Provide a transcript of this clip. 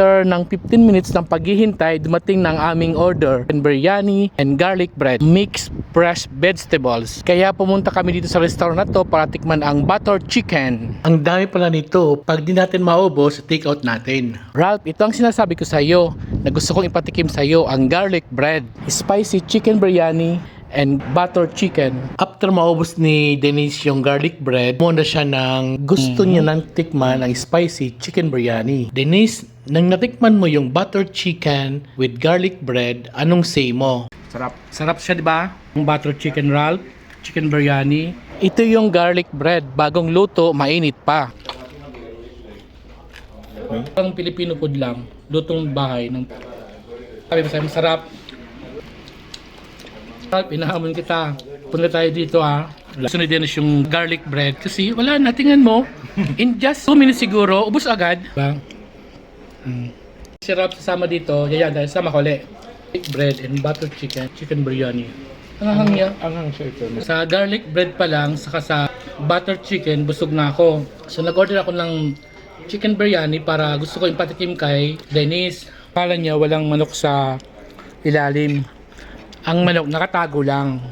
After ng 15 minutes ng paghihintay, dumating ng aming order and biryani and garlic bread, mixed fresh vegetables. Kaya pumunta kami dito sa restaurant na to para tikman ang butter chicken. Ang dami pala nito, pag di natin maubos, take out natin. Ralph, ito ang sinasabi ko sa iyo na gusto kong ipatikim sa iyo, ang garlic bread, spicy chicken biryani and butter chicken. After maubos ni Denise yung garlic bread, muna siya ng gusto niya ng tikman ang spicy chicken biryani. Denise, nang natikman mo yung butter chicken with garlic bread, anong say mo? Sarap. Sarap siya, di ba? Yung butter chicken, Ralph, chicken biryani. Ito yung garlic bread, bagong luto, mainit pa. Ang Pilipino food lang, lutong bahay ng sabi mo sa'yo, masarap. Inahamon kita. Punta tayo dito ha. Sunod din yung garlic bread kasi wala na, tingnan mo. In just 2 minutes siguro, ubos agad. Diba? Sarap sasama dito. Yan, dahil sama ko ulit. Garlic bread and butter chicken, chicken biryani. Ang hang niya. Anghang siya ito. Sa garlic bread pa lang, saka sa butter chicken, busog na ako. So nag-order ako ng chicken biryani para gusto ko ipatikim kay Denise. Kala niya walang manok sa ilalim. Ang manok nakatago lang.